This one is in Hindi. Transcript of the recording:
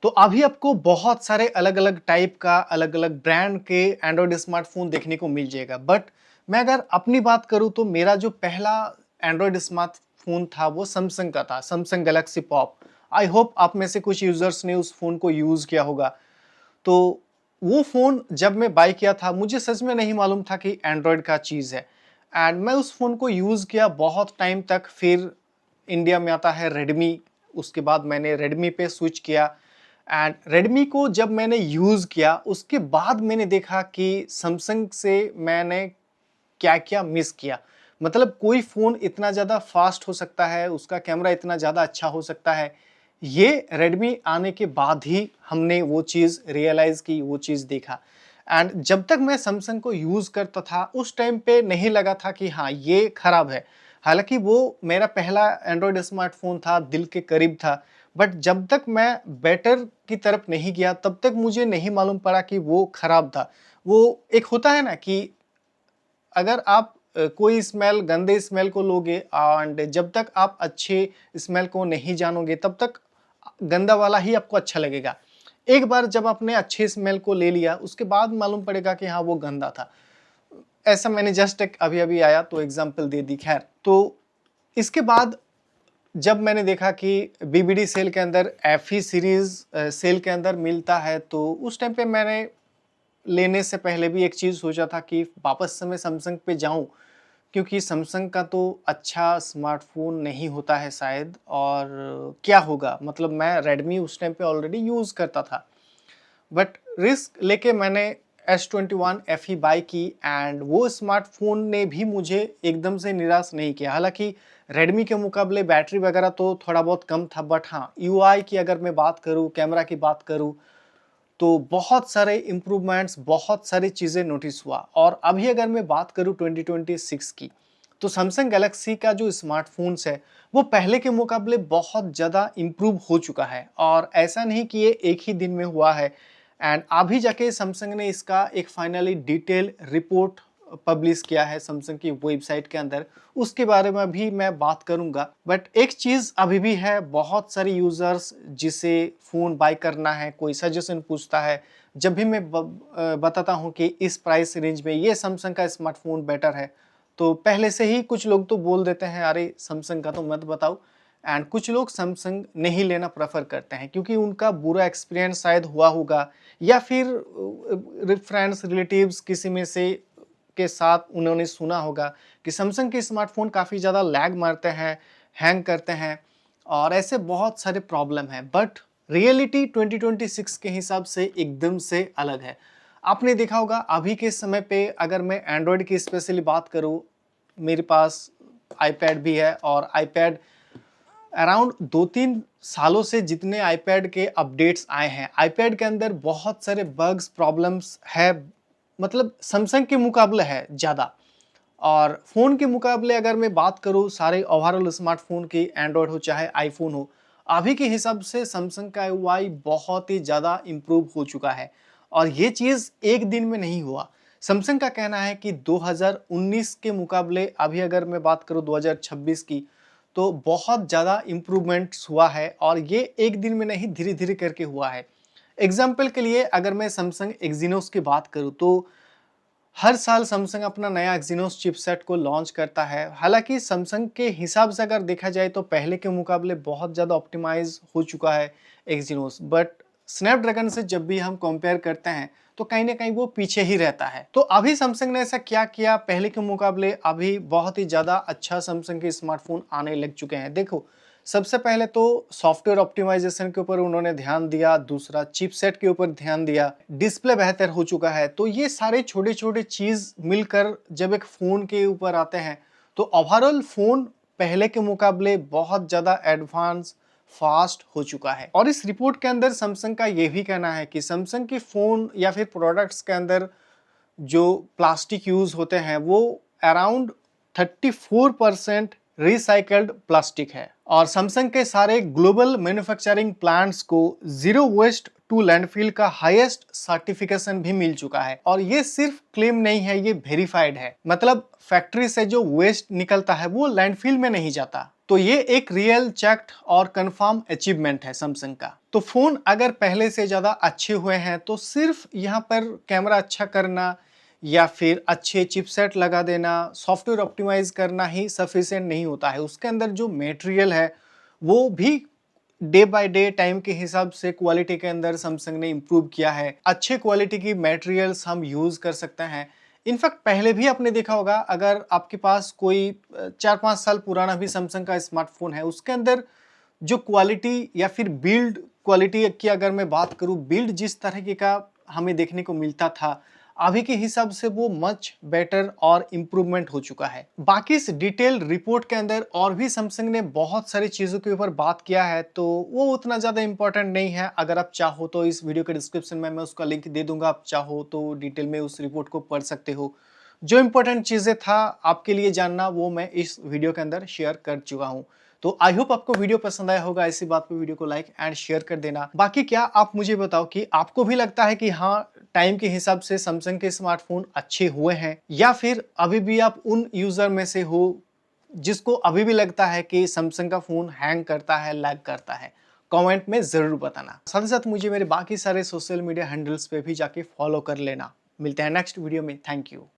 तो अभी आपको बहुत सारे अलग-अलग टाइप का, अलग-अलग ब्रांड के एंड्रॉयड स्मार्टफ़ोन देखने को मिल जाएगा। बट मैं अगर अपनी बात करूँ तो मेरा जो पहला एंड्रॉयड स्मार्टफ़ोन था वो सैमसंग का था, Samsung Galaxy pop. I hope आप में से कुछ यूज़र्स ने उस फ़ोन को यूज़ किया होगा। तो वो फ़ोन जब मैं बाय किया था मुझे सच में नहीं मालूम था कि एंड्रॉयड का चीज़ है। एंड मैं उस फ़ोन को यूज़ किया बहुत टाइम तक, फिर इंडिया में आता है रेडमी, उसके बाद मैंने रेडमी पे स्विच किया। एंड रेडमी को जब मैंने यूज़ किया उसके बाद मैंने देखा कि सैमसंग से मैंने क्या-क्या मिस किया। मतलब कोई फ़ोन इतना ज़्यादा फ़ास्ट हो सकता है, उसका कैमरा इतना ज़्यादा अच्छा हो सकता है, ये रेडमी आने के बाद ही हमने वो चीज़ रियलाइज़ की, वो चीज़ देखा। एंड जब तक मैं सैमसंग को यूज़ करता था, उस टाइम पे नहीं लगा था कि हाँ, ये खराब है। हालाँकि वो मेरा पहला एंड्रॉयड स्मार्टफ़ोन था, दिल के करीब था, बट जब तक मैं बेटर की तरफ नहीं गया, तब तक मुझे नहीं मालूम पड़ा कि वो खराब था। वो एक होता है ना कि अगर आप कोई स्मेल, गंदे स्मेल को लोगे एंड जब तक आप अच्छे स्मेल को नहीं जानोगे तब तक गंदा वाला ही आपको अच्छा लगेगा। एक बार जब आपने अच्छे स्मेल को ले लिया उसके बाद मालूम पड़ेगा कि हाँ, वो गंदा था। ऐसा मैंने जस्ट एक अभी-अभी आया तो एग्ज़ाम्पल दे दी। खैर, तो इसके बाद जब मैंने देखा कि बीबीडी सेल के अंदर एफई सीरीज़ सेल के अंदर मिलता है, तो उस टाइम पे मैंने लेने से पहले भी एक चीज़ सोचा था कि वापस से मैं सैमसंग पे जाऊँ, क्योंकि सैमसंग का तो अच्छा स्मार्टफ़ोन नहीं होता है शायद, और क्या होगा, मतलब मैं रेडमी उस टाइम पे ऑलरेडी यूज़ करता था। बट रिस्क लेके मैंने S21 FE बाय की एंड वो स्मार्टफ़ोन ने भी मुझे एकदम से निराश नहीं किया। हालाँकि रेडमी के मुकाबले बैटरी वगैरह तो थोड़ा बहुत कम था, बट हाँ, यूआई की अगर मैं बात करूँ, कैमरा की बात करूँ, तो बहुत सारे इम्प्रूवमेंट्स, बहुत सारी चीज़ें नोटिस हुआ। और अभी अगर मैं बात करूँ 2026 की, तो सैमसंग गैलेक्सी का जो स्मार्टफ़ोन्स है, वो पहले के मुकाबले बहुत ज़्यादा इम्प्रूव हो चुका है, और ऐसा नहीं कि ये एक ही दिन में हुआ है। एंड अभी जाके सैमसंग ने इसका एक फाइनली डिटेल रिपोर्ट पब्लिश किया है सैमसंग की वेबसाइट के अंदर, उसके बारे में भी मैं बात करूंगा। बट एक चीज़ अभी भी है, बहुत सारे यूज़र्स जिसे फ़ोन बाय करना है, कोई सजेशन पूछता है, जब भी मैं बताता हूँ कि इस प्राइस रेंज में ये सैमसंग का स्मार्टफ़ोन बेटर है, तो पहले से ही कुछ लोग तो बोल देते हैं, अरे सैमसंग का तो मत बताओ। एंड कुछ लोग सैमसंग नहीं लेना प्रेफर करते हैं क्योंकि उनका बुरा एक्सपीरियंस शायद हुआ होगा, या फिर फ्रेंड्स, रिलेटिव्स किसी में से के साथ उन्होंने सुना होगा कि सैमसंग के स्मार्टफ़ोन काफ़ी ज़्यादा लैग मारते हैं, हैंग करते हैं, और ऐसे बहुत सारे प्रॉब्लम हैं। बट रियलिटी 2026 के हिसाब से एकदम से अलग है। आपने देखा होगा अभी के समय पे, अगर मैं एंड्रॉयड की स्पेशली बात करूँ, मेरे पास आईपैड भी है, और आईपैड अराउंड 2-3 सालों से जितने आईपैड के अपडेट्स आए हैं, आईपैड के अंदर बहुत सारे बग्स, प्रॉब्लम्स है, मतलब सैमसंग के मुकाबले है ज़्यादा। और फ़ोन के मुकाबले अगर मैं बात करूँ सारे ओवरऑल स्मार्टफ़ोन की, एंड्रॉयड हो चाहे आईफ़ोन हो, अभी के हिसाब से सैमसंग का यूआई बहुत ही ज़्यादा इम्प्रूव हो चुका है, और ये चीज़ एक दिन में नहीं हुआ। सैमसंग का कहना है कि 2019 के मुकाबले अभी अगर मैं बात करूँ 2026 की, तो बहुत ज़्यादा इम्प्रूवमेंट्स हुआ है, और ये एक दिन में नहीं, धीरे-धीरे करके हुआ है। एग्ज़ाम्पल के लिए अगर मैं सैमसंग एक्जिनोस की बात करूँ, तो हर साल सैमसंग अपना नया एक्जिनोस चिपसेट को लॉन्च करता है। हालाँकि सैमसंग के हिसाब से अगर देखा जाए तो पहले के मुकाबले बहुत ज़्यादा ऑप्टिमाइज़ हो चुका है एक्जिनोस, बट स्नैपड्रैगन से जब भी हम कंपेयर करते हैं, तो कहीं न कहीं वो पीछे ही रहता है। तो अभी सैमसंग ने ऐसा क्या किया पहले के मुकाबले, अभी बहुत ही ज़्यादा अच्छा सैमसंग के स्मार्टफ़ोन आने लग चुके हैं। देखो, सबसे पहले तो सॉफ्टवेयर ऑप्टिमाइज़ेशन के ऊपर उन्होंने ध्यान दिया, दूसरा चिपसेट के ऊपर ध्यान दिया, डिस्प्ले बेहतर हो चुका है। तो ये सारे छोटे-छोटे चीज़ मिलकर जब एक फ़ोन के ऊपर आते हैं, तो ओवरऑल फ़ोन पहले के मुकाबले बहुत ज़्यादा एडवांस, फ़ास्ट हो चुका है। और इस रिपोर्ट के अंदर सैमसंग का ये भी कहना है कि सैमसंग के फ़ोन या फिर प्रोडक्ट्स के अंदर जो प्लास्टिक यूज़ होते हैं, वो अराउंड 34% रिसाइकल्ड प्लास्टिक है, और सैमसंग के सारे ग्लोबल मैन्युफैक्चरिंग प्लांट्स को जीरो वेस्ट टू लैंडफिल का हाईएस्ट सर्टिफिकेशन भी मिल चुका है। और ये सिर्फ क्लेम नहीं है, ये वेरीफाइड है, मतलब फैक्ट्री से जो वेस्ट निकलता है वो लैंडफिल में नहीं जाता। तो ये एक रियल चेक्ड और कंफर्म अचीवमेंट है सैमसंग का। तो फ़ोन अगर पहले से ज़्यादा अच्छे हुए हैं तो सिर्फ यहाँ पर कैमरा अच्छा करना या फिर अच्छे चिपसेट लगा देना, सॉफ्टवेयर ऑप्टिमाइज़ करना ही सफिशिएंट नहीं होता है। उसके अंदर जो मटेरियल है वो भी डे बाय डे टाइम के हिसाब से क्वालिटी के अंदर सैमसंग ने इम्प्रूव किया है। अच्छे क्वालिटी की मटेरियल्स हम यूज़ कर सकते हैं। इनफैक्ट पहले भी आपने देखा होगा, अगर आपके पास कोई 4-5 साल पुराना भी सैमसंग का स्मार्टफ़ोन है, उसके अंदर जो क्वालिटी या फिर बिल्ड क्वालिटी की अगर मैं बात करूँ, बिल्ड जिस तरीके का हमें देखने को मिलता था, अभी के हिसाब से वो मच बेटर और इम्प्रूवमेंट हो चुका है। बाकी इस डिटेल रिपोर्ट के अंदर और भी सैमसंग ने बहुत सारी चीज़ों के ऊपर बात किया है, तो वो उतना ज़्यादा इम्पोर्टेंट नहीं है। अगर आप चाहो तो इस वीडियो के डिस्क्रिप्शन में मैं उसका लिंक दे दूँगा, आप चाहो तो डिटेल में उस रिपोर्ट को पढ़ सकते हो। जो इम्पोर्टेंट चीज़ें था आपके लिए जानना, वो मैं इस वीडियो के अंदर शेयर कर चुका हूँ। तो आई होप आपको वीडियो पसंद आया होगा। ऐसी बात पे वीडियो को लाइक एंड शेयर कर देना। बाकी क्या आप मुझे बताओ कि आपको भी लगता है कि हाँ, टाइम के हिसाब से सैमसंग के स्मार्टफ़ोन अच्छे हुए हैं, या फिर अभी भी आप उन यूज़र में से हो जिसको अभी भी लगता है कि सैमसंग का फ़ोन हैंग करता है, लैग करता है? कमेंट में ज़रूर बताना। साथ ही साथ मुझे मेरे बाकी सारे सोशल मीडिया हैंडल्स पे भी जाके फॉलो कर लेना। मिलते हैं नेक्स्ट वीडियो में। Thank you.